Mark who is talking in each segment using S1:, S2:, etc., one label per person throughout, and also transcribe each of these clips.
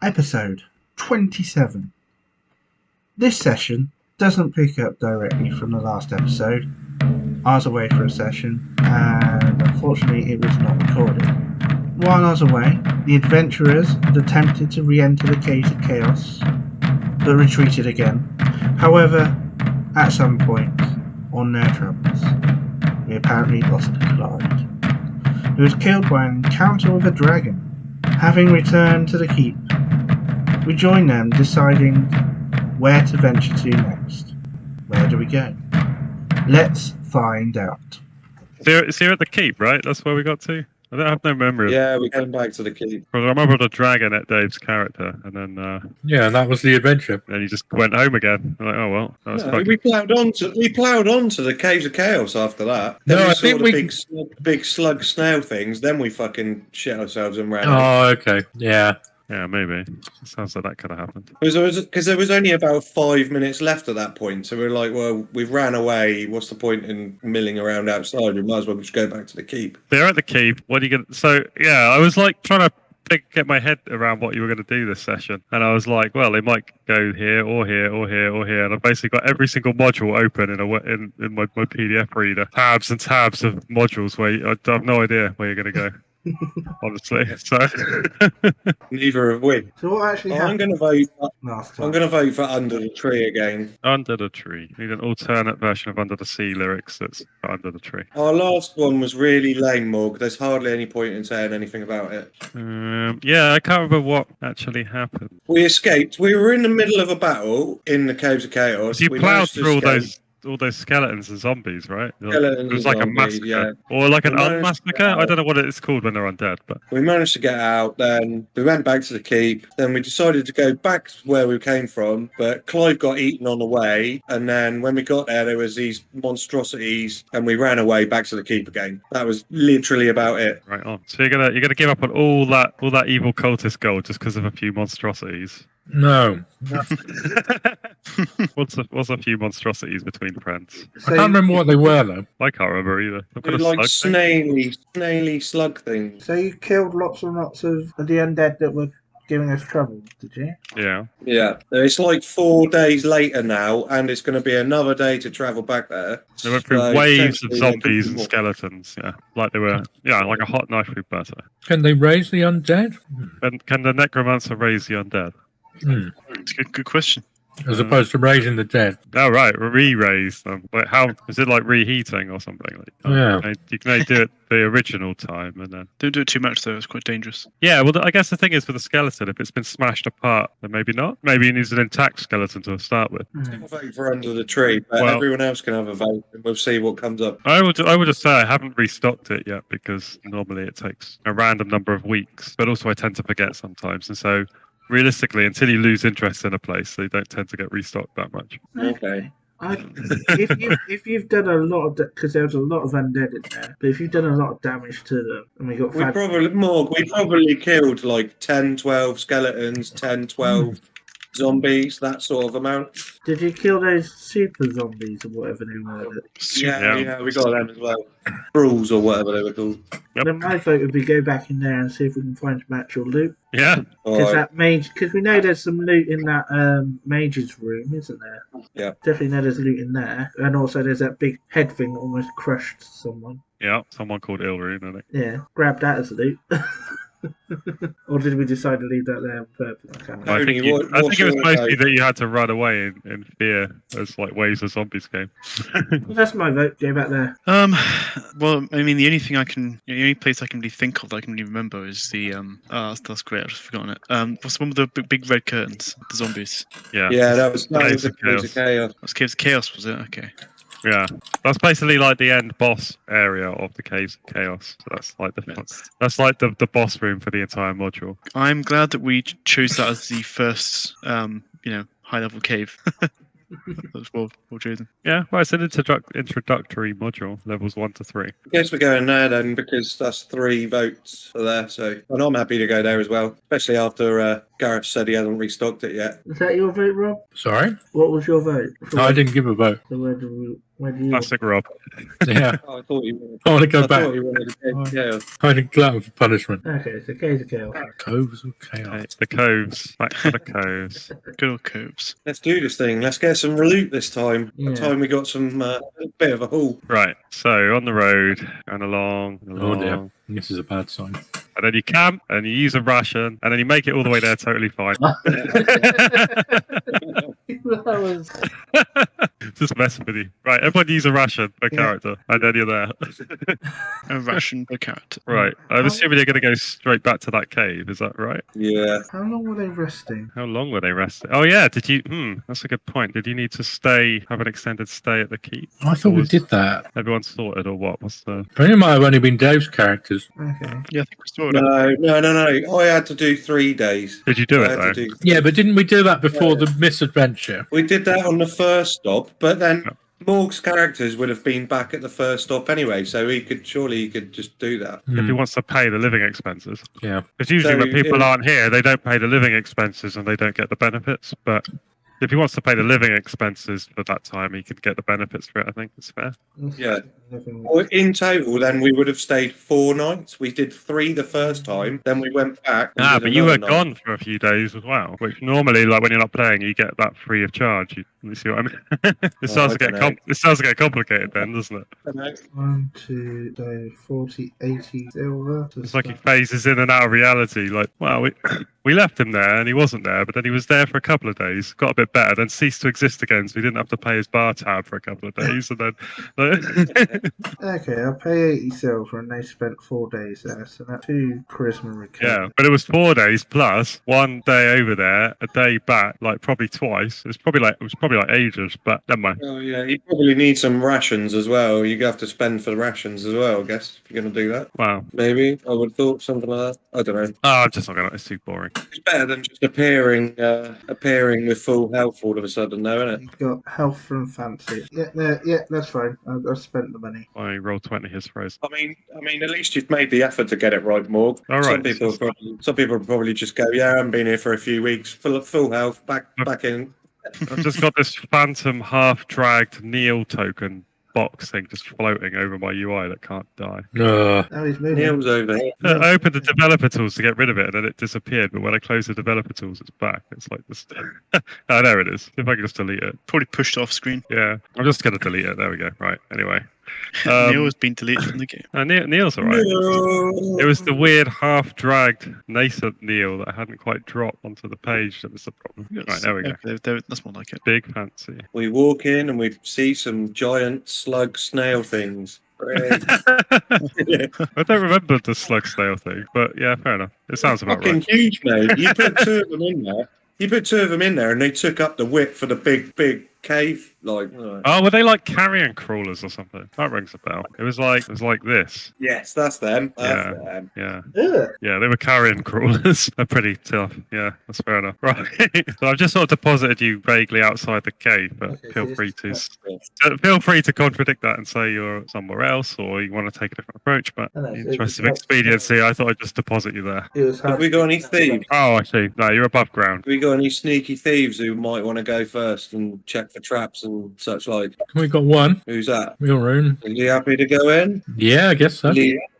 S1: Episode 27. This session doesn't pick up directly from the last episode. I was away for a session and unfortunately it was not recorded. While I was away, the adventurers had attempted to re-enter the Caves of Chaos, but retreated again. However, at some point on their travels, we apparently lost Clyde, who was killed by an encounter with a dragon. Having returned to the keep, we join them deciding where to venture to next. Where do we go? Let's find out.
S2: It's here at the keep, right? That's where we got to? I don't have no memory.
S3: Yeah, we came back to the keep.
S2: I remember the dragon at Dave's character, and then
S4: yeah, that was the adventure.
S2: Then he just went home again. I'm like, oh well, that was fucking...
S3: We ploughed onto the Caves of Chaos after that. Then
S4: No,
S3: we
S4: I
S3: saw
S4: think
S3: the big slug snail things. Then we fucking shit ourselves and ran.
S4: Oh, okay, yeah.
S2: Yeah, maybe. Sounds like that could have happened.
S3: Because there was only about 5 minutes left at that point, so we were like, well, we've ran away. What's the point in milling around outside? We might as well just go back to the keep.
S2: They're at the keep. What are you gonna? So yeah, I was like trying to get my head around what you were going to do this session, and I was like, well, they might go here or here or here or here, and I've basically got every single module open in my PDF reader, tabs and tabs of modules where I have no idea where you're going to go. Honestly, so
S3: neither have we.
S1: So what actually happened?
S3: I'm going to vote for Under the Tree again.
S2: Under the Tree. Need an alternate version of Under the Sea lyrics that's Under the Tree.
S3: Our last one was really lame, Morg. There's hardly any point in saying anything about it.
S2: Yeah, I can't remember what actually happened.
S3: We escaped. We were in the middle of a battle in the Caves of Chaos.
S2: You ploughed through all those skeletons and zombies, right?
S3: Skeletons,
S2: it was like
S3: zombies,
S2: a massacre,
S3: yeah.
S2: Or like an unmassacre. I don't know what it's called when they're undead, but
S3: we managed to get out. Then we went back to the keep. Then we decided to go back where we came from, but Clive got eaten on the way. And then when we got there was these monstrosities, and we ran away back to the keep again. That was literally about it.
S2: Right on. So you're gonna give up on all that evil cultist gold just because of a few monstrosities?
S4: No.
S2: What's a few monstrosities between friends?
S4: I can't remember what they were though.
S2: I can't remember either.
S3: They were like snaily slug things.
S1: So you killed lots and lots of the undead that were giving us trouble, did you?
S2: Yeah.
S3: Yeah. It's like 4 days later now, and it's going to be another day to travel back there.
S2: They went through waves of zombies and skeletons, yeah. Like they were, like a hot knife through butter.
S4: Can they raise the undead?
S2: And can the necromancer raise the undead?
S5: It's a good question.
S4: As opposed to raising the dead.
S2: Oh, right. Re-raise them. Like how is it like reheating or something? Like,
S4: yeah.
S2: You can only do it the original time and then...
S5: Don't do it too much, though. It's quite dangerous.
S2: Yeah, well, I guess the thing is with the skeleton, if it's been smashed apart, then maybe not. Maybe it needs an intact skeleton to start with.
S3: I'll vote for Under the Tree, but everyone else can have a vote, and we'll see what comes up.
S2: I would just say I haven't restocked it yet because normally it takes a random number of weeks, but also I tend to forget sometimes, and so... Realistically, until you lose interest in a place, they don't tend to get restocked that much.
S3: Okay.
S1: If you've done a lot of, because there was a lot of undead in there, but if you've done a lot of damage to them, and we
S3: probably killed like 10, 12 skeletons, 10, 12 zombies, that sort of amount.
S1: Did you kill those super zombies or whatever they were?
S3: Yeah, we got them as well. Brawls or whatever they were called.
S2: Yep.
S1: Then my vote would be go back in there and see if we can find some actual loot.
S2: Yeah.
S1: Because we know there's some loot in that mage's room, isn't there?
S3: Yeah.
S1: Definitely know there's loot in there. And also there's that big head thing that almost crushed someone.
S2: Yeah, someone called Ilrune, I think.
S1: Yeah, grab that as loot. Or did we decide to leave that there on purpose?
S2: I think it was mostly that you had to run away in fear as like waves of zombies came.
S1: Well, that's my vote. Go back there.
S5: Well, I mean, the only place I can really think of that I can really remember is the that's great. I've just forgotten it. What's the one with the big red curtains? The zombies.
S2: Yeah.
S3: Yeah, that was
S2: Caves of
S3: Chaos.
S5: That was Caves of Chaos, was it? Okay.
S2: Yeah, that's basically like the end boss area of the Caves of Chaos. So that's like the boss room for the entire module.
S5: I'm glad that we chose that as the first, high level cave. That's well chosen.
S2: Yeah, well, it's an introductory module, levels 1 to 3.
S3: I guess we're going there then, because that's 3 votes for there. So, and I'm happy to go there as well, especially after Gareth said he hasn't restocked it yet.
S1: Is that your vote, Rob?
S4: Sorry?
S1: What was your vote?
S4: No, I didn't give a vote.
S1: So where do Where do you?
S2: Classic Rob.
S4: Yeah.
S3: Oh, I thought you wanted.
S4: I want to go
S3: I
S4: back.
S3: thought you wanted to go. Yeah.
S4: I need glutton for punishment.
S1: Okay, so Caves of Chaos.
S4: Coves of chaos.
S2: Okay, the coves. Back to the coves.
S5: Good old coves.
S3: Let's do this thing. Let's get some loot this time.
S1: Yeah.
S3: The time we got some bit of a haul.
S2: Right. So on the road, and along, and
S4: Oh dear.
S2: along.
S4: This is a bad sign.
S2: And then you camp, and you use a ration, and then you make it all the way there totally fine.
S1: That was.
S2: Just messing with you. Right, everyone use a ration per
S1: Yeah.
S2: character, and then you're there.
S5: A ration per character.
S2: Right. I'm assuming you're going to go straight back to that cave, is that right?
S3: Yeah.
S1: How long were they resting?
S2: How long were they resting? Oh, yeah, did you... that's a good point. Did you need to have an extended stay at the keep?
S4: I thought
S2: Or
S4: we
S2: was
S4: did that.
S2: everyone sorted, or what? What's the...
S4: But it might have only been Dave's characters.
S1: Okay.
S5: Yeah, I think we saw it.
S3: No. I had to do 3 days.
S2: Did you do
S3: I
S2: it,
S3: had
S2: though?
S3: to do.
S4: Yeah, but didn't we do that before the misadventure?
S3: We did that on the first stop, but then Morg's characters would have been back at the first stop anyway, so he could just do that.
S2: If he wants to pay the living expenses.
S4: Yeah.
S2: Because usually
S3: So,
S2: when people
S3: yeah.
S2: aren't here, they don't pay the living expenses and they don't get the benefits. But if he wants to pay the living expenses for that time, he could get the benefits for it. I think it's fair.
S3: Yeah. Well, in total, then we would have stayed 4 nights. We did 3 the first time, then we went back. and did
S2: But you were
S3: another night.
S2: gone for a few days as well, which normally, like when you're not playing, you get that free of charge. You see what I mean? It starts to get complicated then, doesn't it?
S1: 1, 2, 3, 40, 80 silver.
S2: It's like he phases in and out of reality. Like, well, we left him there and he wasn't there, but then he was there for a couple of days, got a bit better, then ceased to exist again, so he didn't have to pay his bar tab for a couple of days, and then.
S1: Okay, I'll pay 80 silver and they spent 4 days there, so that's 2 charisma recovery.
S2: Yeah, but it was 4 days plus 1 day over there, a day back, like probably twice. It was probably like ages, but never mind.
S3: Oh yeah, you probably need some rations as well. You have to spend for the rations as well, I guess, if you're going to do that.
S2: Wow.
S3: Maybe I would have thought something like that. I don't know.
S2: Oh, I'm just not gonna. It's too boring.
S3: It's better than just appearing with full health all of a sudden, though, isn't it?
S1: You've got health from fancy. Yeah, that's fine. I've spent the money.
S2: I roll 20 his phrase.
S3: I mean, at least you've made the effort to get it right, Morg.
S2: All right.
S3: Some people will probably just go, yeah, I haven't been here for a few weeks, full health, back in.
S2: I've just got this phantom half-dragged Neil token box thing just floating over my UI that can't die.
S1: Oh, he's moving.
S3: Neil's over here.
S2: I opened the developer tools to get rid of it, and then it disappeared. But when I close the developer tools, it's back. It's like this. Oh, there it is. If I can just delete it.
S5: Probably pushed off screen.
S2: Yeah, I'm just gonna delete it. There we go. Right. Anyway.
S5: Neil has been deleted from the game.
S2: Neil's alright. It was the weird half-dragged nascent Neil that I hadn't quite dropped onto the page that was the problem. Right, there we go.
S5: That's more like it.
S2: Big fancy.
S3: We walk in and we see some giant slug snail things. Great.
S2: I don't remember the slug snail thing, but yeah, fair enough. It sounds about
S3: Fucking
S2: right.
S3: huge, mate. You put 2 of them in there. And they took up the width for the big cave.
S2: Oh, were they like carrion crawlers or something? That rings a bell. It was like this.
S3: Yes, that's them. That's
S2: Yeah.
S3: them.
S2: Yeah.
S1: Ugh.
S2: Yeah, they were carrion crawlers. They're pretty tough. Yeah, that's fair enough. Right. So I've just sort of deposited you vaguely outside the cave, but
S1: Okay,
S2: feel
S1: so
S2: free
S1: just-
S2: to contradict that and say you're somewhere else, or you want to take a different approach. But
S1: No, no,
S2: in
S1: it
S2: the interest of
S1: was-
S2: expediency, I thought I'd just deposit you there.
S1: It was
S3: Have
S1: hard.
S3: we got any thieves?
S2: Oh, I see. No, you're above ground.
S3: Have we got any sneaky thieves who might want to go first and check for traps and such like?
S4: We got one.
S3: Who's that?
S4: Milroon.
S3: Are you happy to go in?
S4: Yeah, I guess so.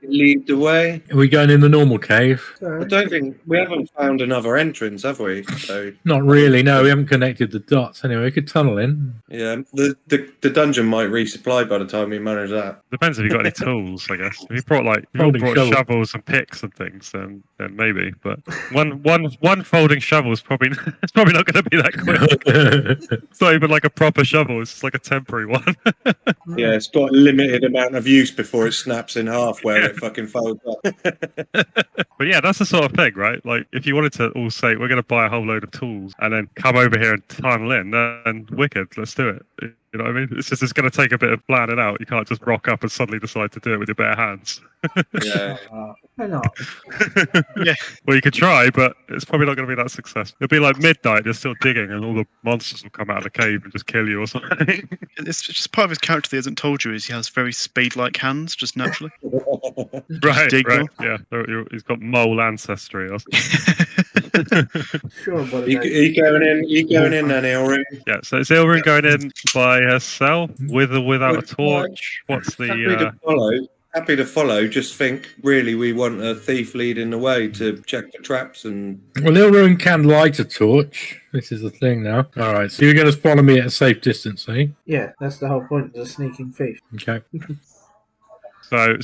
S3: Lead the way?
S4: Are we going in the normal cave?
S3: I
S1: Sorry.
S3: don't think we haven't found another entrance, have we? So
S4: Not really. No, we haven't connected the dots. Anyway, we could tunnel in.
S3: yeah, the dungeon might resupply by the time we manage that.
S2: Depends if you got any tools, I guess. If you brought
S4: Folding shovel.
S2: shovels and picks and things, then maybe. But one folding shovel is probably it's probably not going to be that quick. It's not even like a proper shovel. It's just like a temporary one.
S3: Yeah, it's got a limited amount of use before it snaps in half where it fucking folds up.
S2: But yeah, that's the sort of thing, right? Like if you wanted to all say we're going to buy a whole load of tools and then come over here and tunnel in, then wicked, let's do it. You know what I mean? It's going to take a bit of planning out. You can't just rock up and suddenly decide to do it with your bare hands.
S3: Yeah.
S1: Why not?
S2: Well, you could try, but it's probably not going to be that successful. It'll be like midnight, you're still digging, and all the monsters will come out of the cave and just kill you or something.
S5: It's just part of his character that he hasn't told you is he has very spade-like hands, just naturally.
S2: right,
S5: dig
S2: right.
S5: more.
S2: Yeah, he's got mole ancestry or something.
S1: Sure, what
S3: You going in then, Elrin?
S2: Yeah, so is Ilrin going in by herself, with or without a
S3: Well,
S2: torch? What's
S3: Happy
S2: the?
S3: to follow. Happy to follow. Just think, really, we want a thief leading the way to check the traps and.
S4: Well, Ilrune can light a torch. This is the thing now. All right, so you're going to follow me at a safe distance, eh?
S1: Yeah, that's the whole point of the sneaking thief.
S4: Okay.
S2: So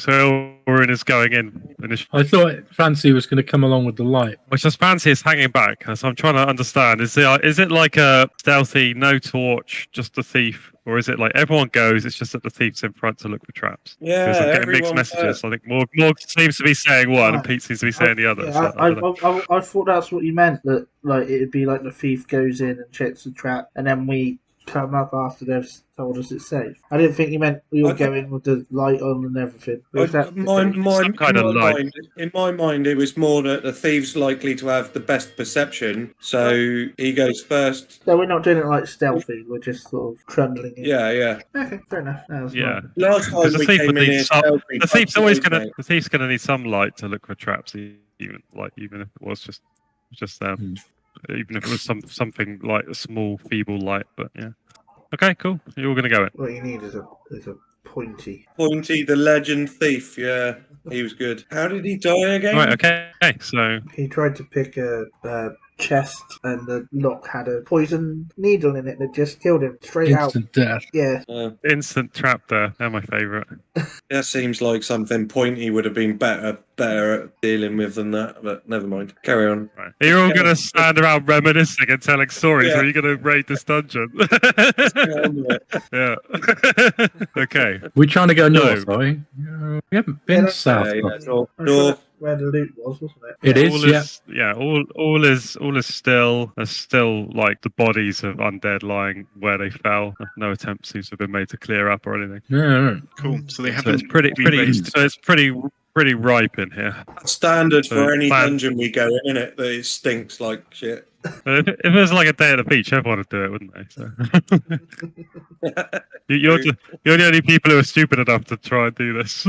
S2: Ilrin is going in initially.
S4: I thought Fancy was going to come along with the light.
S2: Which is Fancy is hanging back, so I'm trying to understand. Is it like a stealthy, no torch, just the thief, or is it like everyone goes? It's just that the thief's in front to look for traps.
S3: Yeah,
S2: Because I'm getting mixed
S3: everyone
S2: messages. I think Morg seems to be saying one, and
S1: Right.
S2: Pete seems to be saying the other.
S1: Yeah,
S2: So I don't know.
S1: I thought that's what you meant. That like it'd be like the thief goes in and checks the trap, and then we come up after they've told us it's safe. I didn't think you meant we were going with the light on and everything. Was that the case?
S2: Some kind of light.
S3: In my mind, it was more that the thief's likely to have the best perception, so he goes first.
S1: So we're not doing it like stealthy. We're just sort of trundling in.
S3: Yeah.
S1: Okay, fair enough. That was
S2: Yeah.
S3: Last time
S2: Because the
S3: we
S2: thief
S3: came
S2: would
S3: in
S2: need
S3: here,
S2: some.
S3: stealthy,
S2: The thief's always
S3: but-
S2: gonna. The thief's gonna need some light to look for traps, even if it was just even if it was something like a small, feeble light. But yeah. Okay, cool. You're all gonna go in.
S1: What you need is a pointy.
S3: Pointy, the legend thief. Yeah, he was good. How did he die again?
S2: Right. Okay. So
S1: He tried to pick a chest, and the lock had a poison needle in it that just killed him straight out.
S4: Instant death.
S1: Yeah.
S2: instant trap there. They're my favourite.
S3: That seems like something Pointy would have been better at dealing with than that. But never mind. Carry on.
S2: Right. Are you all gonna stand around reminiscing and telling stories,
S3: Yeah.
S2: or are you gonna raid this dungeon?
S3: Get on with it.
S2: Yeah. Okay.
S4: We're trying to go
S2: No.
S4: north, are we? We haven't been
S1: Yeah,
S4: south.
S3: Yeah,
S4: yet.
S3: North.
S1: I'm sure
S3: North.
S1: that's where the loot was, wasn't it?
S4: It is,
S2: all
S4: yeah.
S2: is, yeah. All is still. There's still like the bodies of undead lying where they fell. No attempt seems to have been made to clear up or anything.
S4: No.
S5: Cool. So they
S2: So
S5: haven't.
S2: it's pretty.
S5: re-raised.
S2: So it's pretty ripe in here.
S3: Standard
S2: So
S3: for any
S2: plan-
S3: dungeon we go in, it? That it stinks like shit.
S2: If it was like a day at the beach, everyone would do it, wouldn't they? So. You're the only people who are stupid enough to try and do this.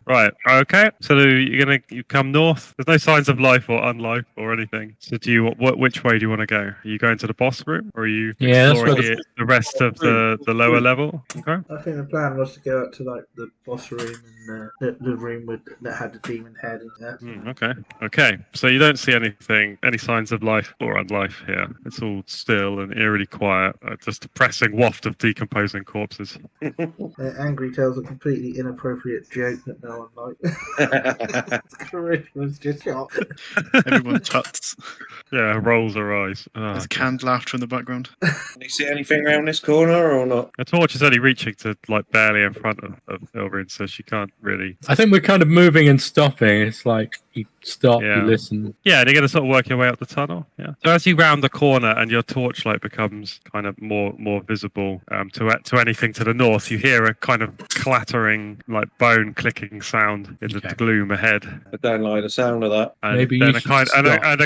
S2: Right. Okay. So you come north. There's no signs of life or unlife or anything. So which way do you want to go? Are you going to the boss room, or are you
S4: Yeah, that's
S2: exploring
S4: what
S2: the rest of the lower level? Okay.
S1: I think the plan was to go up to like the boss room and the room that had the demon head in there.
S2: Okay. Okay. So you don't see any signs of life or unlife here. It's all still and eerily quiet. Just a depressing waft of decomposing corpses.
S1: Angry tells a completely inappropriate joke that no one liked. Charisma's just shot.
S5: Everyone tuts.
S2: Yeah, rolls her eyes. Oh,
S5: There's canned laughter in the background.
S3: Can you see anything around this corner or not?
S2: the torch is only reaching to like barely in front of Ilrin, so she can't really.
S4: I think we're kind of moving and stopping. It's like you stop,
S2: Yeah.
S4: you listen.
S2: Yeah, and you're going to sort of work your way up the tunnel. Yeah. So as you round the corner and your torchlight becomes kind of more visible to anything to the north, you hear a kind of clattering, like bone clicking sound in the
S4: Okay.
S2: gloom ahead.
S3: I don't like the sound of that.
S2: And
S4: Maybe
S2: then
S4: you
S2: a
S4: should
S2: kind
S4: stop.
S2: and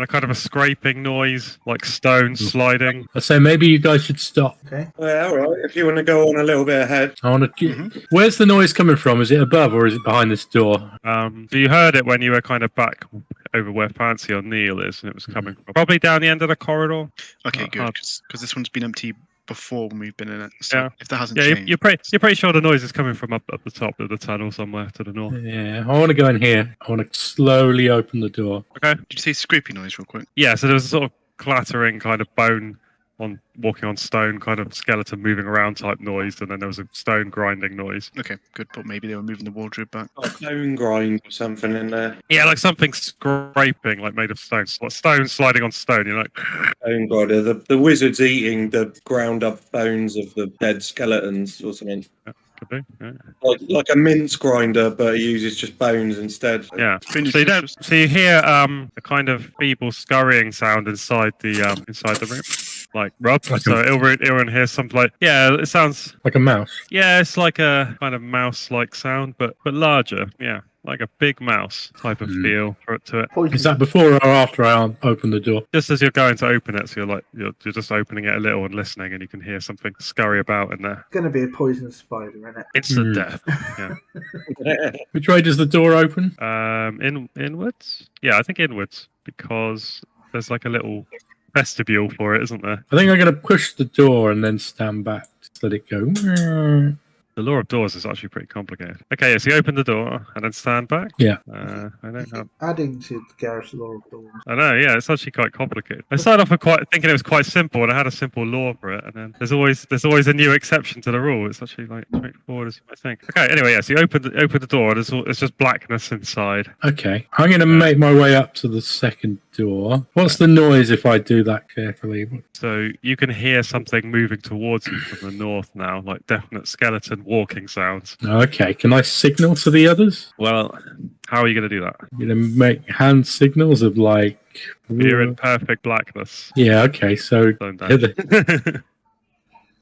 S2: a kind of a scraping noise, like stone sliding.
S4: I say maybe you guys should stop.
S1: Okay.
S3: Well, all right. If you want to go on a little bit ahead.
S4: I want to. Where's the noise coming from? Is it above or is it behind this door?
S2: So you heard it when you were kind of back over where Fancy or Neil is, and it was coming from probably down the end of the corridor.
S5: Okay, good.
S2: Uh-huh.
S5: Because this one's been empty before when we've been in it. So
S2: Yeah.
S5: if that hasn't
S2: Yeah,
S5: changed.
S2: you're pretty sure the noise is coming from up the top of the tunnel somewhere to the north.
S4: Yeah, I want to go in here. I want to slowly open the door.
S2: Okay.
S5: Did you say scrapey noise real quick?
S2: Yeah, so there was a sort of clattering kind of bone on walking on stone kind of skeleton moving around type noise, and then there was a stone grinding noise.
S5: Okay, good. But maybe they were moving the wardrobe back.
S3: Bone grind or something in there.
S2: Yeah, like something scraping, like made of stone. Like stone sliding on stone. You're like,
S3: Bone grinder. The wizard's eating the ground up bones of the dead skeletons or something.
S2: could be. Yeah.
S3: Like a mince grinder, but he uses just bones instead.
S2: Yeah.
S5: Very
S2: So you don't.
S5: nutritious.
S2: So you hear a kind of feeble scurrying sound inside the room, like Rob.
S4: Like
S2: So Ilrin hears something like, yeah, it sounds.
S4: Like a mouse.
S2: Yeah, it's like a kind of mouse-like sound, but larger. Yeah, like a big mouse type of feel to it.
S1: Poison.
S4: Is that before or after I open the door?
S2: Just as you're going to open it, so you're just opening it a little and listening, and you can hear something scurry about in there.
S1: Going to be a poisonous spider in it.
S2: Instant
S4: Hmm.
S2: death. Yeah.
S4: Which way does the door open?
S2: Inwards. Yeah, I think inwards. because there's like a little vestibule for it, isn't there?
S4: I think I'm going to push the door and then stand back to let it go.
S2: The law of doors is actually pretty complicated. Okay, yeah, so you open the door and then stand back.
S4: Yeah.
S2: I don't know.
S1: Adding to Gareth's Law of Doors.
S2: I know, yeah, it's actually quite complicated. I started off with thinking it was quite simple, and I had a simple law for it, and then there's always a new exception to the rule. It's actually like straightforward as you might think. Okay, anyway, yeah, so you open the door, and it's just blackness inside.
S4: Okay. I'm going to make my way up to the second door. What's the noise if I do that carefully?
S2: So you can hear something moving towards you from the north now, like definite skeleton walking sounds.
S4: Okay. Can I signal to the others?
S2: Well, how are you going to do that?
S4: I'm going to make hand signals of like.
S2: You're in perfect blackness.
S4: Yeah. Okay. So.
S2: Don't dash.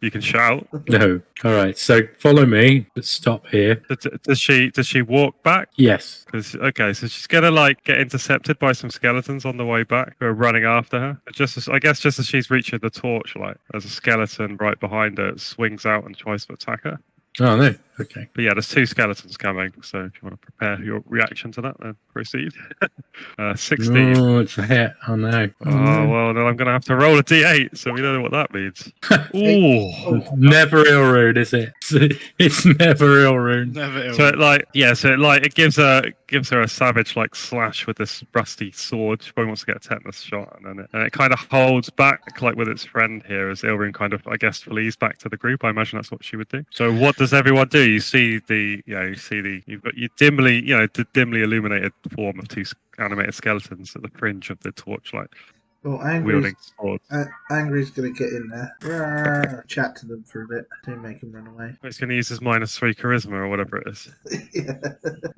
S2: You can shout.
S4: No. All right. So follow me. Let's stop here.
S2: Does she walk back?
S4: Yes.
S2: Okay, so she's gonna like get intercepted by some skeletons on the way back who are running after her. Just as she's reaching the torchlight, there's a skeleton right behind her. It swings out and tries to attack her.
S4: Oh no. Okay.
S2: But yeah, there's two skeletons coming. So if you want to prepare your reaction to that, then proceed. 16.
S4: Oh, it's a hit. Oh no.
S2: Oh well, then I'm gonna have to roll a d8, so we know what that means. Ooh.
S4: Never ill rune, is it? It's never ill rune.
S5: Never.
S2: So it gives her a savage like slash with this rusty sword. She probably wants to get a tetanus shot, and it kind of holds back like with its friend here as Ilrune kind of flees back to the group. I imagine that's what she would do. So what does everyone do? You see the dimly illuminated form of two animated skeletons at the fringe of the torchlight.
S1: Well,
S2: Wielding swords.
S1: Angry's going to get in there. Rawr, chat to them for a bit. Don't make them run away.
S2: He's going to use his -3 charisma or whatever it is.
S1: Yeah.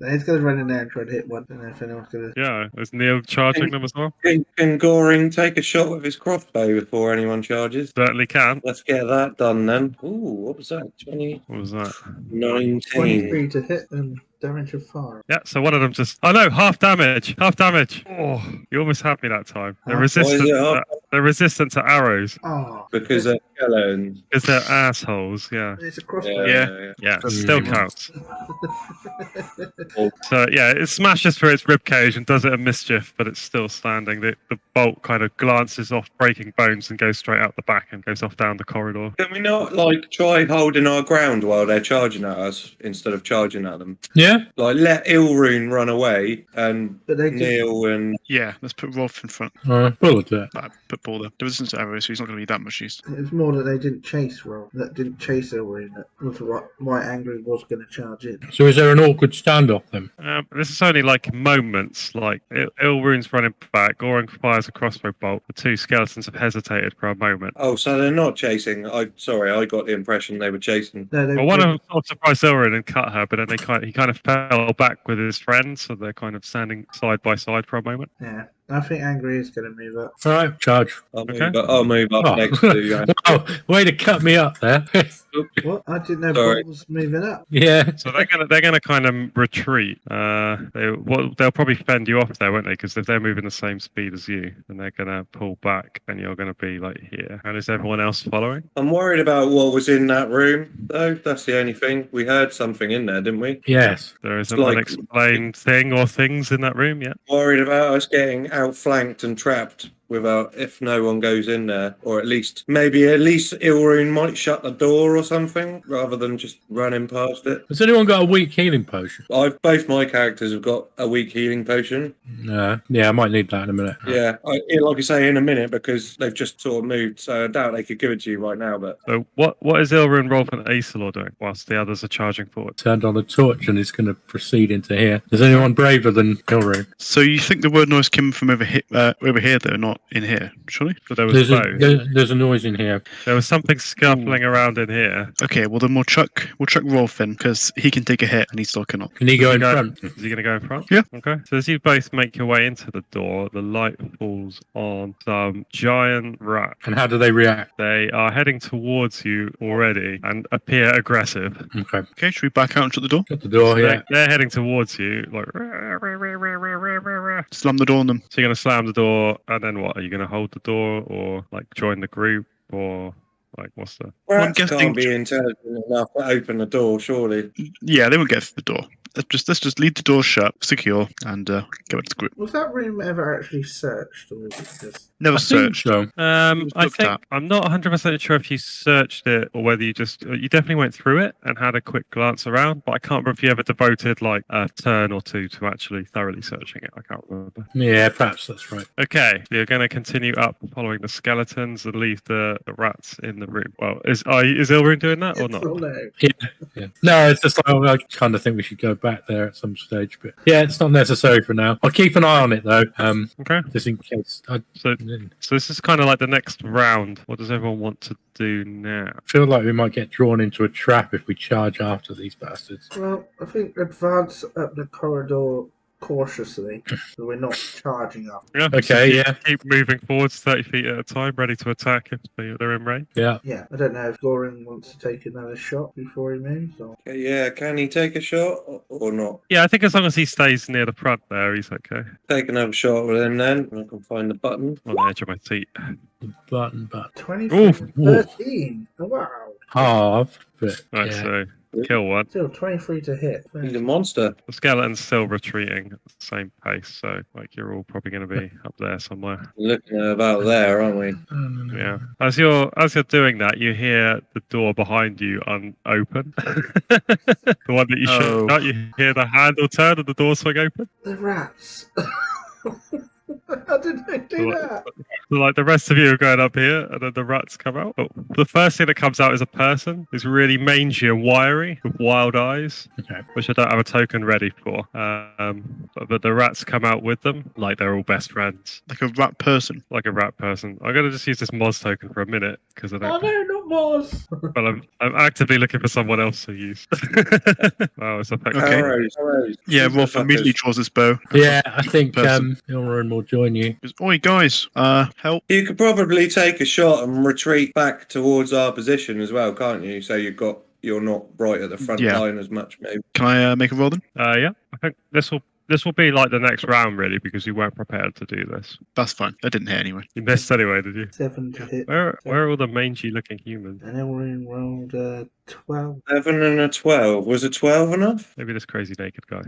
S1: He's going to run in there and try to hit one. And if anyone's going to...
S2: Yeah, is Neil charging them as well?
S3: Can Goring take a shot with his crossbow before anyone charges?
S2: Certainly can.
S3: Let's get that done then. Ooh, what was that? 20?
S2: What was that?
S3: 19.
S1: 23 to hit and damage of 5.
S2: Yeah, so one of them just... Oh no, half damage! Oh, you almost had me that time. They're resistant to arrows.
S1: Oh.
S3: Because they're skeletons.
S2: Because they're assholes, yeah.
S1: It's a crossbow.
S2: Yeah, it still counts. So yeah, it smashes through its ribcage and does it a mischief, but it's still standing. The bolt kind of glances off, breaking bones, and goes straight out the back and goes off down the corridor.
S3: Can we not try holding our ground while they're charging at us instead of charging at them?
S4: Yeah.
S3: Let Ilrune run away and
S1: But they
S3: Neil and
S5: Yeah, let's put Rolf in front.
S4: We'll do it.
S5: Put Paul there. There wasn't arrows, so he's not going to be that much use.
S1: It's more that they didn't chase Roll. That didn't chase Ilrune. That was why Angry was going to charge in.
S4: So is there an awkward standoff then?
S2: This is only like moments. Like Ilrune's running back, Goring fires a crossbow bolt. The two skeletons have hesitated for a moment.
S3: oh, so they're not chasing. I got the impression they were chasing.
S1: No,
S2: Well, one of them sort of surprised Ilrune and cut her, but then he kind of fell back with his friend, so they're kind of standing side by side for a moment.
S1: Yeah. I think Angry is going to move up.
S4: All right, charge.
S3: I'll move up
S4: Oh.
S3: next to you.
S4: Wow, way to cut me up there.
S1: What? I didn't know
S3: Sorry.
S1: Paul was moving up.
S2: Yeah. So they're gonna kind of retreat. They'll probably fend you off there, won't they? Because if they're moving the same speed as you, then they're gonna pull back, and you're gonna be like here. And is everyone else following?
S3: I'm worried about what was in that room, though. That's the only thing. We heard something in there, didn't we?
S4: Yes.
S2: There is an
S3: Like-
S2: unexplained thing or things in that room. Yeah.
S3: Worried about us getting outflanked and trapped if no one goes in there, or at least Ilrune might shut the door or something rather than just running past it.
S4: Has anyone got a weak healing potion?
S3: Both my characters have got a weak healing potion.
S4: Yeah, I might need that in a minute.
S3: Yeah, like I say, in a minute, because they've just sort of moved, so I doubt they could give it to you right now. But
S2: So what is Ilrune, Rolf, and Aesolor doing whilst the others are charging forward?
S4: Turned on a torch and it's going to proceed into here. Is anyone braver than Ilrune?
S5: So you think the word noise came from over here, though, not in here, surely?
S2: So there was both.
S4: There's a noise in here.
S2: There was something scuffling around in here.
S5: Okay, well then we'll chuck Rolf in because he can take a hit and he's still cannot.
S4: Can he go in
S2: Go-
S4: front?
S2: Is he going to go in front?
S5: Yeah.
S2: Okay. So as you both make your way into the door, the light falls on some giant rats.
S4: And how do they react?
S2: They are heading towards you already and appear aggressive.
S4: Okay.
S5: Okay, should we back out and shut the door?
S4: Shut the door,
S2: So
S4: yeah.
S2: they're heading towards you, like.
S5: Slam the door on them.
S2: So you're going to slam the door, and then what? Are you going to hold the door, or like join the group, or like what's the?
S5: I'm
S3: rats
S5: guessing-
S3: can't be intelligent enough to open the door, surely.
S5: Yeah, they won't get through the door. let's just leave the door shut, secure, and go into the group.
S1: Was that room ever actually searched, or was it just?
S5: Never
S4: I think
S5: searched.
S4: so.
S5: was
S2: I
S5: looked
S2: think
S5: at.
S2: I'm not 100% sure if you searched it or whether you definitely went through it and had a quick glance around, but I can't remember if you ever devoted like a turn or two to actually thoroughly searching it. I can't remember.
S4: Yeah, perhaps that's right.
S2: Okay, so you're going to continue up following the skeletons and leave the rats in the room. Well, is Ilrune doing that or not?
S1: Oh, no.
S4: Yeah. No, it's just like I kind of think we should go back there at some stage, but yeah, it's not necessary for now. I'll keep an eye on it though,
S2: Okay.
S4: just in case. I
S2: So this is kind of like the next round. What does everyone want to do now?
S4: feel like we might get drawn into a trap if we charge after these bastards.
S1: Well, I think advance up the corridor cautiously, so we're not charging up.
S2: Yeah.
S4: Okay,
S2: Keep moving forwards 30 feet at a time, ready to attack if they're in range.
S4: Yeah.
S1: Yeah, I don't know if Goring wants to take another shot before he moves, or
S3: Yeah, can he take a shot or not?
S2: Yeah, I think as long as he stays near the front there, he's okay.
S3: Take another shot with him then. I can find the button.
S2: On the edge of my seat.
S4: Button.
S1: 23
S2: Oof.
S1: to 13. Oh, wow.
S4: Half, but
S2: Right,
S4: yeah.
S2: so kill one.
S1: Still 23 to hit.
S3: He's a monster.
S2: The skeleton's still retreating at the same pace, so like you're all probably going to be up there somewhere.
S3: Looking at about there, aren't we?
S2: Yeah. As you're doing that, you hear the door behind you open. The one that you
S5: Oh.
S2: shut. You hear the handle turn and the door swing open.
S1: The rats. How did they do that?
S2: So, like the rest of you are going up here, and then the rats come out. But the first thing that comes out is a person who's really mangy and wiry with wild eyes,
S4: Okay.
S2: which I don't have a token ready for. But the rats come out with them, like they're all best friends,
S5: Like a rat person.
S2: like a rat person. I'm gonna just use this Moz token for a minute because I
S1: Oh
S2: don't.
S1: no, not Moz!
S2: But I'm actively looking for someone else to use. Oh, it's effective.
S5: Okay.
S3: Arrows.
S5: Yeah, Rolf immediately draws his bow.
S4: Yeah, I think
S5: Person.
S4: Ilrune will join you.
S5: Goes, oi, guys, help.
S3: You could probably take a shot and retreat back towards our position as well, can't you? So you're not right at the front
S5: Yeah.
S3: line as much, maybe.
S5: Can I make a roll then?
S2: Yeah, I think this will be like the next round really because you weren't prepared to do this.
S5: That's fine. I didn't hit anyway.
S2: You missed anyway, did you?
S1: 7 to hit.
S2: Where are all the mangy looking humans?
S1: And Ilrune rolled 12.
S3: 11 and a 12. Was a 12 enough?
S2: Maybe this crazy naked guy.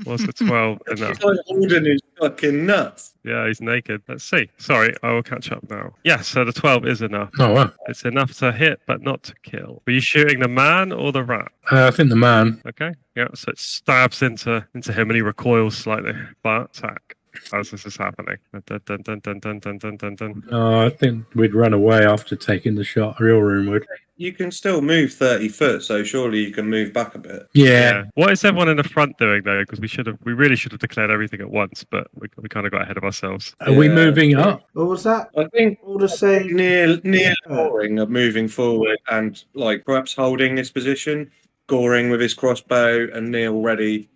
S2: Was the 12 enough?
S3: He's like holding his fucking nuts.
S2: Yeah, he's naked. Let's see. Sorry, I will catch up now. Yes, so the 12 is enough.
S4: Oh wow.
S2: It's enough to hit, but not to kill. Were you shooting the man or the rat?
S4: I think the man.
S2: Okay. Yeah, so it stabs into him and he recoils slightly. But attack. As this is happening. Dun, dun, dun, dun, dun, dun, dun, dun, dun.
S4: I think we'd run away after taking the shot. Ilrune would.
S3: You can still move 30 foot, so surely you can move back a bit.
S4: Yeah.
S2: What is everyone in the front doing though? Because we really should have declared everything at once, but we kind of got ahead of ourselves.
S4: Are we
S3: Yeah.
S4: moving up?
S1: What was that?
S3: I think
S1: All the same.
S3: Neil Goring are moving forward and like perhaps holding this position. Goring with his crossbow and Neil ready,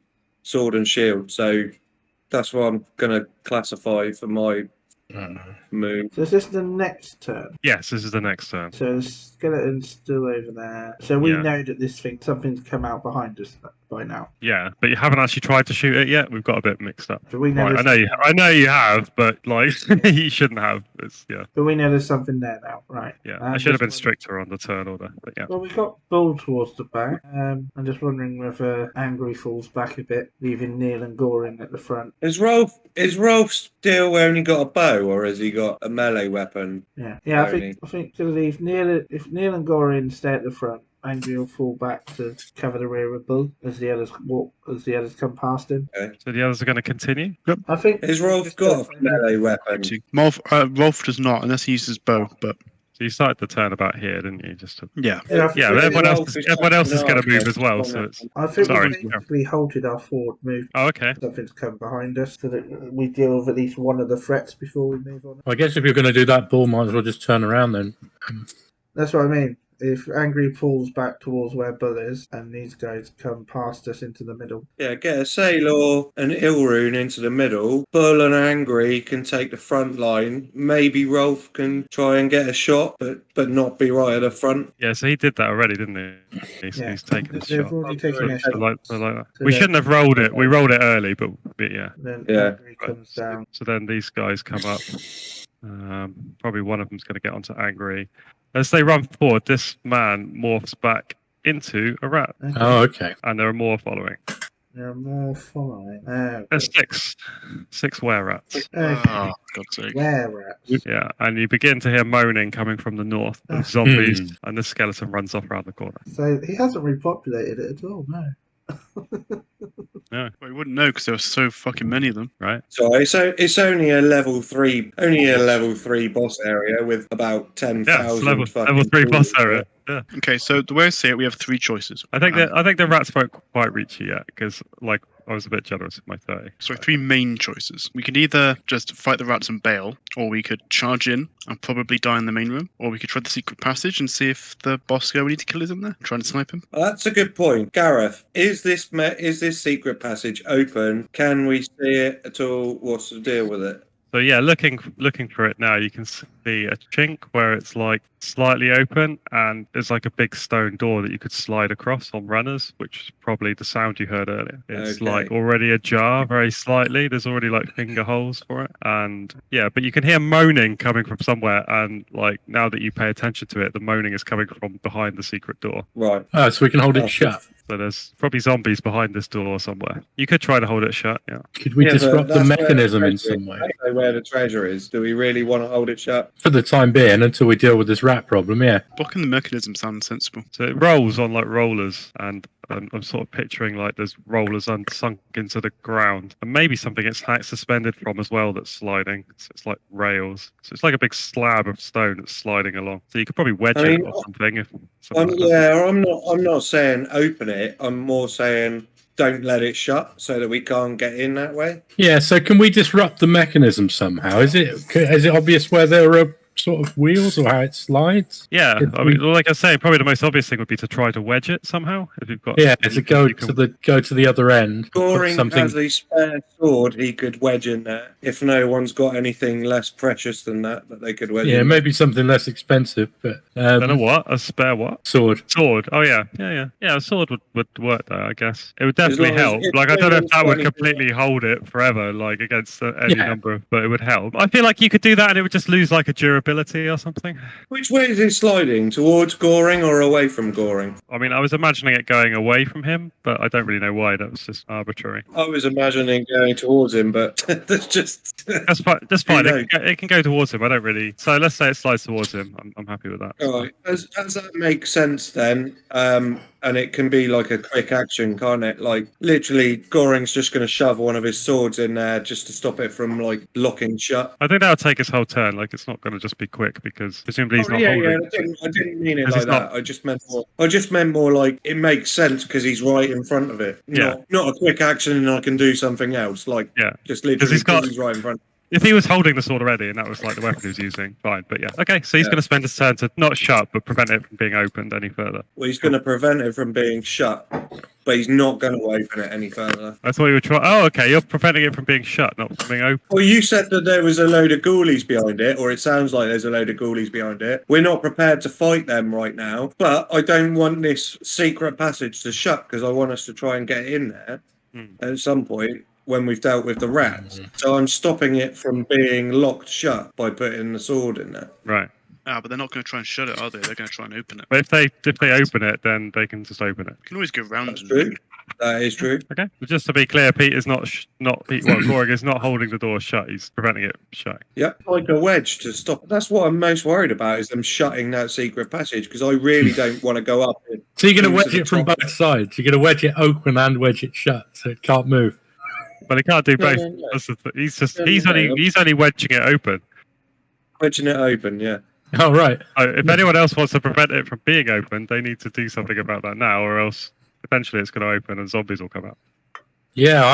S3: sword and shield. So that's what I'm going to classify for my move.
S1: So is this the next turn?
S2: Yes, this is the next turn.
S1: So the skeleton's still over there. So we
S2: Yeah.
S1: know that something's come out behind us by now.
S2: Yeah, but you haven't actually tried to shoot it yet. We've got a bit mixed up.
S1: Do we know?
S2: Right,
S1: there's-
S2: I know you have, but like you shouldn't have. Yeah,
S1: But we know there's something there now, right?
S2: yeah.
S1: I'm
S2: I should have
S1: just
S2: been
S1: wondering-
S2: stricter on the turn order, but yeah.
S1: Well, we got Bull towards the back. I'm just wondering whether Angry falls back a bit, leaving Neil and Goring at the front.
S3: Is Rolf still only got a bow or has he got a melee weapon?
S1: Yeah, yeah.
S3: Only.
S1: I think to leave Neil. If Neil and Goring stay at the front, Angry will fall back to cover the rear of Bull as the others come past him.
S2: So the others are going to continue.
S1: I think.
S3: Has Rolf got a melee weapon?
S5: Rolf does not, unless he uses bow, but
S2: So you started the turn about here, didn't you? Just to...
S5: yeah.
S1: Yeah, I think
S2: Yeah, but everyone else is going to move
S3: Okay.
S2: as well. So it's
S1: I think
S2: Sorry.
S1: we basically halted our forward move.
S2: oh, okay.
S1: Something's come behind us, so that we deal with at least one of the threats before we move on.
S4: I guess if you're going to do that, Bull might as well just turn around then.
S1: That's what I mean. If Angry pulls back towards where Bull is, and these guys come past us into the middle.
S3: Yeah, get a Sailor and Ilrune into the middle. Bull and Angry can take the front line. Maybe Rolf can try and get a shot, but not be right at the front.
S2: Yeah, so he did that already, didn't he?
S1: Yeah.
S2: He's taken his
S1: They've
S2: shot.
S1: already taken their
S2: So
S1: shot.
S2: like that.
S1: So
S2: We
S1: then-
S2: shouldn't have rolled it. We rolled it early, but yeah.
S1: Then
S3: Yeah.
S1: Angry comes down.
S2: So then these guys come up. Probably one of them's going to get onto Angry. As they run forward, this man morphs back into a rat,
S1: Okay.
S4: Oh, okay.
S2: and there are more following.
S1: There are more following.
S2: There's six were-rats.
S1: Okay.
S5: Oh, God's sake.
S1: Where rats?
S2: Yeah, and you begin to hear moaning coming from the north of zombies, and the skeleton runs off around the corner.
S1: So he hasn't repopulated it at all, no.
S2: Yeah,
S5: Well, you wouldn't know because there were so fucking many of them.
S2: right.
S3: So it's only a level 3, boss area with about
S2: Yeah, it's
S3: 10,000
S2: level
S3: fucking
S2: 3 boss
S3: tools.
S2: area. Yeah,
S5: Okay, so the way I see it, we have three choices.
S2: I think the rats won't quite reach you yet because like I was a bit generous with my 30.
S5: So three main choices. We could either just fight the rats and bail, or we could charge in and probably die in the main room, or we could try the secret passage and see if the boss guy we need to kill is in there, trying to snipe him.
S3: That's a good point, Gareth. Is this secret passage open? Can we see it at all? What's the deal with it?
S2: So yeah, looking for it now, you can see a chink where it's like slightly open, and there's like a big stone door that you could slide across on runners, which is probably the sound you heard earlier. It's
S3: Okay.
S2: like already ajar very slightly. There's already like finger holes for it, and yeah, but you can hear moaning coming from somewhere, and like now that you pay attention to it, the moaning is coming from behind the secret door.
S3: Right.
S4: Oh, so we can hold it
S3: Oh,
S4: shut.
S2: So there's probably zombies behind this door somewhere. You could try to hold it shut. Yeah.
S4: Could we
S3: Yeah, but
S4: disrupt the
S3: that's where
S4: mechanism in
S3: treasure
S4: some
S3: is.
S4: way?
S3: That's where the treasure is. Do we really want to hold it shut?
S4: For the time being, until we deal with this rat problem, yeah.
S5: Blocking the mechanism sounds sensible.
S2: So it rolls on like rollers, and I'm sort of picturing like there's rollers sunk into the ground, and maybe something it's suspended from as well that's sliding. So it's like rails. So it's like a big slab of stone that's sliding along. So you could probably wedge it or something. If something like that.
S3: I'm not saying open it. I'm more saying don't let it shut so that we can't get in that way.
S4: Yeah, so can we disrupt the mechanism somehow? Is it obvious where there are sort of wheels or how it slides?
S2: Yeah,
S4: If
S2: I mean, like I say, probably the most obvious thing would be to try to wedge it somehow. If you've got
S4: Yeah, to go to the other end. put
S3: Goring
S4: something.
S3: has a spare sword he could wedge in there. If no one's got anything less precious than that they could wedge
S4: Yeah,
S3: in.
S4: maybe something less expensive, but
S2: Don't know what, a spare what?
S4: sword.
S2: Sword. Oh yeah, a sword would work there. I guess it would definitely
S3: long as
S2: help.
S3: it's
S2: Like I don't know if that would
S3: anything-
S2: completely hold it forever, like against any
S4: Yeah.
S2: number of, but it would help. I feel like you could do that and it would just lose like a durability or something.
S3: Which way is it sliding? Towards Goring or away from Goring?
S2: I mean, I was imagining it going away from him, but I don't really know why. That was just arbitrary.
S3: I was imagining going towards him, but that's just.
S2: That's fine. That's fine.
S3: knows?
S2: It can go towards him. I don't really. So let's say it slides towards him. I'm happy with that.
S3: All right. As that makes sense then, and it can be like a quick action, can't it? Like literally, Goring's just going to shove one of his swords in there just to stop it from like locking shut.
S2: I think that'll take his whole turn. Like it's not going to just be quick because presumably he's not holding.
S3: I didn't mean it
S2: Because
S3: like
S2: he's
S3: that.
S2: not-
S3: I just meant more like it makes sense because he's right in front of it.
S2: Yeah.
S3: Not a quick action and I can do something else. Like
S2: Yeah.
S3: just literally
S2: he's got-
S3: because he's right in front.
S2: If he was holding the sword already and that was like the weapon he was using, fine. But yeah, okay. So he's
S3: Yeah.
S2: going to spend his turn to not shut but prevent it from being opened any further.
S3: Well, he's going to prevent it from being shut, but he's not going to open it any further.
S2: I thought you were trying. Oh, okay. You're preventing it from being shut, not from being open.
S3: Well, you said that there was a load of ghoulies behind it, or it sounds like there's a load of ghoulies behind it. We're not prepared to fight them right now, but I don't want this secret passage to shut because I want us to try and get in there at some point when we've dealt with the rats. So I'm stopping it from being locked shut by putting the sword in there.
S2: Right.
S5: But they're not going to try and shut it, are they? They're going to try and open it.
S2: But if they open it, then they can just open it.
S5: You can always go round
S3: That's
S5: and
S3: true. That is true.
S2: Okay. But just to be clear, Pete is not Goring is not holding the door shut. He's preventing it shut.
S3: Yep, like a wedge to stop. That's what I'm most worried about is them shutting that secret passage because I really don't want to go up it.
S4: So you're going to
S3: into
S4: wedge
S3: the
S4: it from
S3: top.
S4: both sides. You're going to wedge it open and wedge it shut, so it can't move.
S2: But he can't do both.
S3: no.
S2: That's the he's
S3: No,
S2: only wedging it open.
S3: Wedging it open, yeah.
S4: Oh, right.
S2: If anyone else wants to prevent it from being open, they need to do something about that now, or else eventually it's going to open and zombies will come out.
S4: Yeah,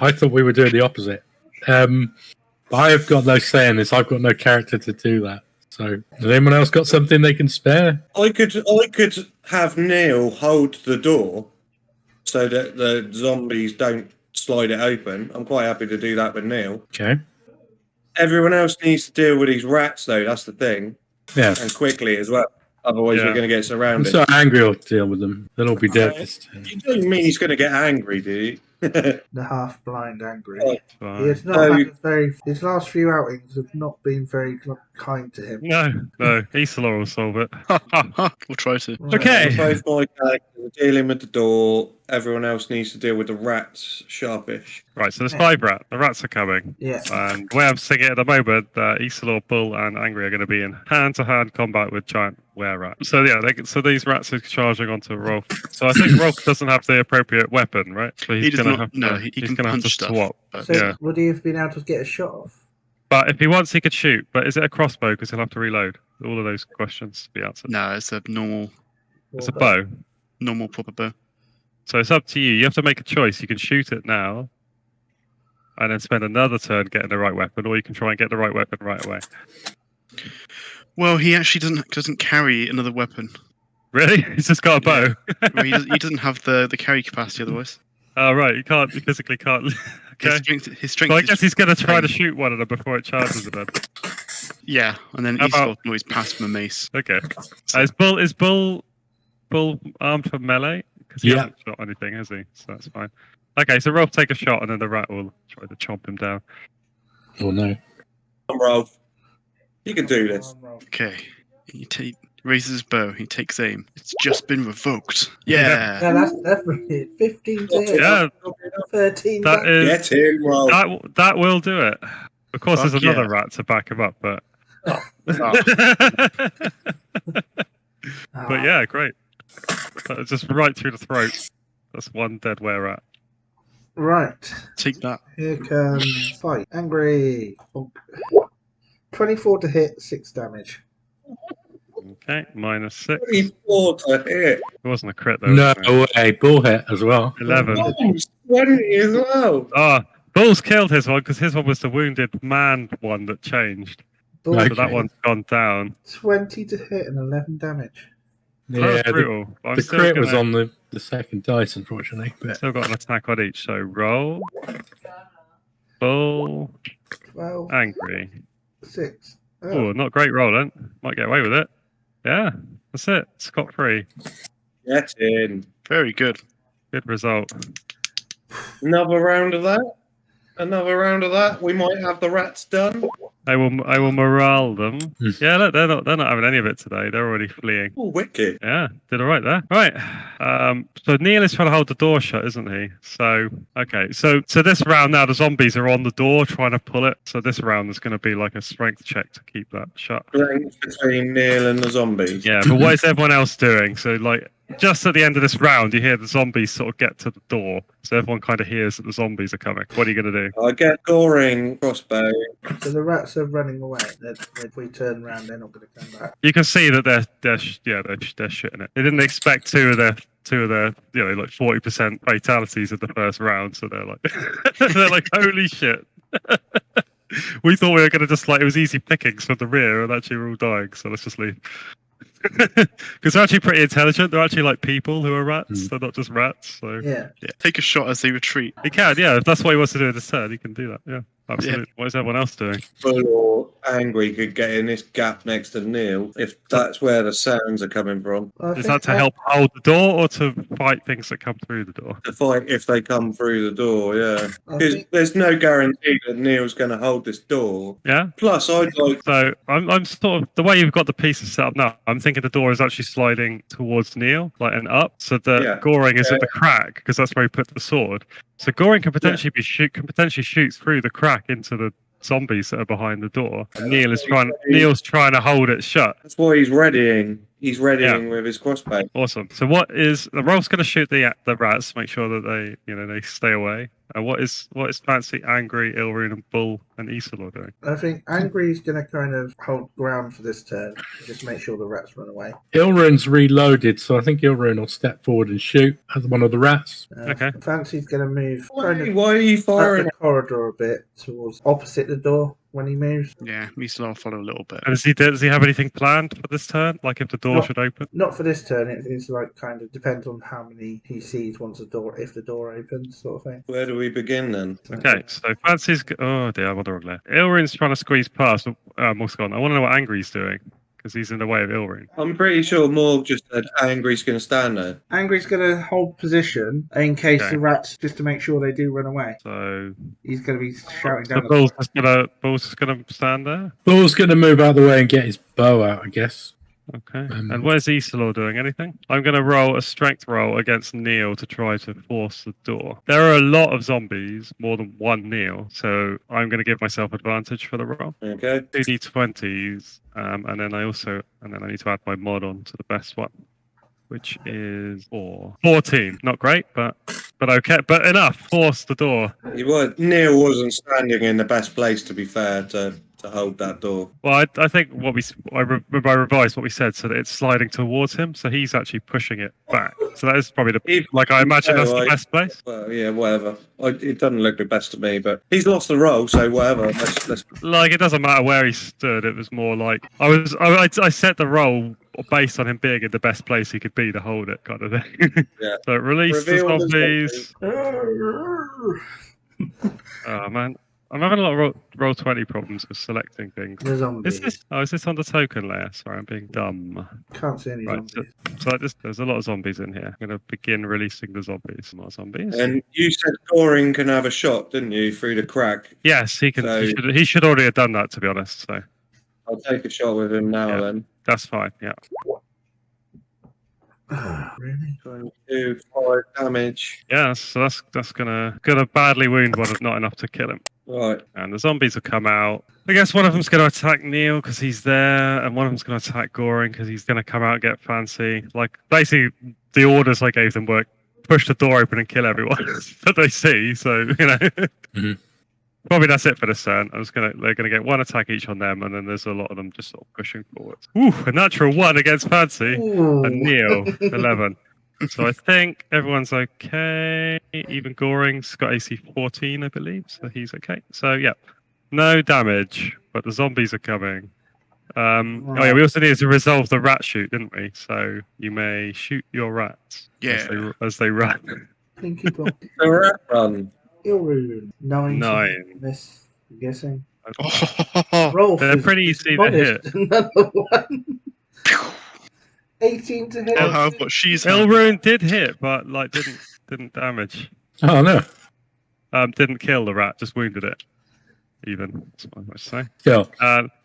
S4: I thought we were doing the opposite. I have got no say in this. I've got no character to do that. So, has anyone else got something they can spare?
S3: I could have Neil hold the door so that the zombies don't slide it open. I'm quite happy to do that with Neil.
S4: Okay.
S3: Everyone else needs to deal with these rats, though. That's the thing,
S4: Yeah.
S3: and quickly as well. Otherwise,
S2: Yeah.
S3: we're going to get
S4: I'm
S3: surrounded.
S4: so angry I'll deal with them. They'll all be dead.
S3: You don't mean he's going to get angry, do you?
S1: The half-blind Angry. He
S2: Fine.
S1: has not had his last few outings have not been very kind to him.
S2: No, Isola will solve it.
S5: We'll try to.
S1: Right.
S2: Okay.
S3: Both my characters are dealing with the door. Everyone else needs to deal with the rats sharpish.
S2: Right, so there's 5 rats. The rats are coming.
S1: Yeah.
S2: And the way I'm seeing it at the moment, Isilor, Bull, and Angry are going to be in hand-to-hand combat with giant were-rat. So yeah, so these rats are charging onto Rolf. So I think Rolf doesn't have the appropriate weapon, right? So
S5: He
S2: he's
S5: does
S2: going to
S5: not.
S2: have to.
S5: No, he
S2: he's
S5: can
S2: going to have
S5: punch
S2: to
S5: stuff.
S2: swap.
S5: But
S1: So
S2: Yeah.
S1: would he have been able to get a shot off?
S2: But if he wants, he could shoot. But is it a crossbow? Because he'll have to reload. All of those questions to be answered.
S5: no, it's a normal
S2: It's a bow.
S5: proper bow.
S2: So it's up to you. You have to make a choice. You can shoot it now, and then spend another turn getting the right weapon, or you can try and get the right weapon right away.
S5: Well, he actually doesn't carry another weapon.
S2: Really? He's just got a bow.
S5: Well, he doesn't have the carry capacity otherwise.
S2: Oh right, you can't. You physically can't. Okay.
S5: His strength.
S2: So I
S5: is
S2: guess he's going to try to
S5: fine.
S2: shoot one of them before it charges him. Then.
S5: Yeah, and then
S2: How
S5: Isilor
S2: about-
S5: can always pass from a mace.
S2: Okay.
S5: So-
S2: Is Bull armed for melee? Because he
S4: Yeah.
S2: hasn't shot anything, has he? So that's fine. Okay, so Rolf take a shot, and then the rat will try to chomp him down.
S4: Oh no.
S3: Come on, Rolf. You can do this.
S5: Okay. He raises his bow. He takes aim. It's just been revoked.
S2: Yeah.
S1: Yeah, that's brilliant. 15 to hit.
S2: Yeah,
S1: 13
S2: that is
S3: Get in, Rolf.
S2: that will do it. Of course,
S5: Fuck
S2: there's another
S5: yeah.
S2: rat to back him up, but but yeah, great. Just right through the throat. That's one dead were rat.
S1: Right.
S5: Take that.
S1: Here comes fight. Angry. 24 to hit, 6 damage.
S2: Okay, -6.
S3: 24 to hit.
S2: It wasn't a crit though.
S4: No
S2: was it?
S4: way. Bull hit as well.
S2: 11.
S3: Oh, 20 as well.
S2: Ah, Bull's killed his one because his one was the wounded man one that changed.
S1: Bull,
S4: Okay.
S2: So that one's gone down.
S1: 20 to hit and 11 damage.
S4: Yeah,
S2: That's
S4: the,
S2: brutal. But I'm
S4: the
S2: still
S4: crit was
S2: gonna-
S4: on the second dice, unfortunately. But
S2: Still got an attack on each. So roll. Bull.
S1: 12,
S2: Angry.
S1: 6.
S2: Oh, not great roll then. Might get away with it. Yeah, that's it. Scot free.
S3: Get in.
S5: Very good.
S2: Good result.
S3: Another round of that. Another round of that. We might have the rats done.
S2: I will morale them.
S4: Hmm.
S2: Yeah, look, they're not having any of it today. They're already fleeing.
S3: Oh, wicked.
S2: Yeah, did all right there. Right. So Neil is trying to hold the door shut, isn't he? So okay. So this round now, the zombies are on the door trying to pull it. So this round is going to be like a strength check to keep that shut.
S3: Strength between Neil and the zombies.
S2: Yeah, but what is everyone else doing? So like just at the end of this round, you hear the zombies sort of get to the door. So everyone kind of hears that the zombies are coming. What are you going to do?
S3: I get goring crossbow.
S1: So the rats are running away. If we turn around, they're not going to come back.
S2: You can see that they're shitting it. They didn't expect two of their like 40% fatalities in the first round, so they're like they're like holy shit. We thought we were gonna just like it was easy pickings from the rear, and actually we're all dying. So let's just leave. Because they're actually pretty intelligent. They're actually like people who are rats. They're not just rats. So
S1: Yeah.
S5: Yeah. Take a shot as they retreat.
S2: he can, yeah. If that's what he wants to do in this turn, he can do that. Yeah, absolutely. What is everyone else doing?
S3: Bull or Angry could get in this gap next to Neil if that's where the sounds are coming from.
S1: Well, I
S2: Is
S1: think
S2: that to help hold the door or to fight things that come through the door?
S3: To fight if they come through the door, yeah.
S1: I
S3: Because
S1: think-
S3: there's no guarantee that Neil's going to hold this door.
S2: Yeah.
S3: Plus, I'd like.
S2: So I'm sort of the way you've got the pieces set up now. I'm thinking the door is actually sliding towards Neil, like and up. So the
S3: Yeah.
S2: Goring is at the crack because that's where he put the sword. So Goring can potentially shoot through the crack into the zombies that are behind the door. And Neil's trying to hold it shut.
S3: That's why he's readying. He's readying with his crossbow.
S2: Awesome. So what is the Rolf's going to shoot the rats, make sure that they stay away. What is Fancy, Angry, Ilrune, and Bull and Isilor doing?
S1: I think Angry's going to kind of hold ground for this turn. Just make sure the rats run away.
S4: Ilrune's reloaded, so I think Ilrune will step forward and shoot at one of the rats.
S2: Okay.
S1: Fancy's going to move kind of
S3: Why are you
S1: up
S3: firing?
S1: the corridor a bit towards opposite the door when he moves.
S5: Yeah, Isilor will follow a little bit.
S2: And does he have anything planned for this turn? Like if the door should open?
S1: Not for this turn. It's like kind of depends on how many he sees once if the door opens, sort of thing.
S3: Where do we begin then?
S2: Okay, so Fancy's. Oh dear, I'm on the wrong layer. Ilrune's trying to squeeze past. What's gone? I want to know what Angry's doing because he's in the way of Ilrune.
S3: I'm pretty sure Morg just said Angry's going to stand there.
S1: Angry's going to hold position in case
S2: Okay.
S1: the rats, just to make sure they do run away.
S2: So
S1: He's going to be shouting
S2: the
S1: down the
S2: Bull's just gonna stand there.
S4: Bull's going to move out of the way and get his bow out, I guess.
S2: Okay. And where's Isilor doing anything? I'm going to roll a strength roll against Neil to try to force the door. There are a lot of zombies, more than one Neil, so I'm going to give myself advantage for the roll.
S3: Okay.
S2: 2d20s, and then I need to add my mod on to the best one, which is 14. Not great, but okay, but enough. Force the door.
S3: Neil wasn't standing in the best place, to be fair, to hold that door.
S2: Well, I think I revised what we said so that it's sliding towards him, so he's actually pushing it back. So that is probably I imagine that's the best place.
S3: Well, yeah, whatever. It doesn't look the best to me, but he's lost the roll, so whatever. Let's...
S2: Like, it doesn't matter where he stood. It was more like I set the roll based on him being in the best place he could be to hold it, kind of thing.
S3: Yeah.
S2: So release the
S3: Reveal
S2: zombies.
S1: zombies.
S2: Oh man, I'm having a lot of roll 20 problems with selecting things.
S1: The zombies.
S2: Is this on the token layer? Sorry, I'm being dumb.
S1: Can't see any
S2: Right,
S1: zombies.
S2: there's a lot of zombies in here. I'm going to begin releasing the zombies. More zombies.
S3: And you said Goring can have a shot, didn't you, through the crack?
S2: Yes, he can.
S3: So-
S2: He should already have done that, to be honest. So
S3: I'll take a shot with him now,
S2: Yeah.
S3: then.
S2: that's fine. Yeah.
S1: Really?
S3: 22, 5 damage.
S2: Yeah. So that's gonna badly wound one, not enough to kill him.
S3: Right.
S2: And the zombies will come out. I guess one of them's going to attack Neil because he's there, and one of them's going to attack Goring because he's going to come out and get fancy. Like, basically, the orders I gave them were push the door open and kill everyone that they see. So,
S4: Mhm.
S2: Probably that's it for this turn. They're going to get one attack each on them, and then there's a lot of them just sort of pushing forward. Ooh, a natural 1 against Fancy.
S1: Ooh.
S2: And Neil, 11. So I think everyone's okay. Even Goring's got AC 14, I believe, so he's okay. So yeah, no damage, but the zombies are coming. Oh yeah, we also needed to resolve the rat shoot, didn't we? So you may shoot your rats as they run.
S1: Pinky Pop.
S3: The rat run.
S1: Ilrune. 9.
S2: 9.
S1: Miss, I'm guessing.
S5: Oh,
S1: Rolf
S2: They're
S1: is
S2: pretty easy to hit.
S1: astonished. Another one. 18 to hit.
S5: I'll have what she's had.
S2: Ilrune did hit, but didn't damage.
S4: Oh, no.
S2: Didn't kill the rat, just wounded it. Even, that's what I might say.
S4: Still,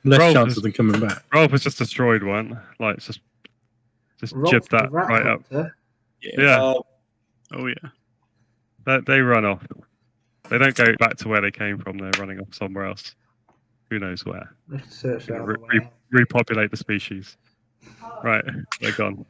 S4: less
S2: Rolf
S4: chance
S2: is-
S4: of them coming back.
S2: Rolf has just destroyed one. Like, just
S1: Rolf,
S2: jibbed
S1: the
S2: that
S1: rat
S2: right up.
S1: hunter.
S2: Yeah,
S5: Oh yeah.
S2: they run off. They don't go back to where they came from. They're running off somewhere else. Who knows where?
S1: Let's search that.
S2: Repopulate the species. Right, they're gone.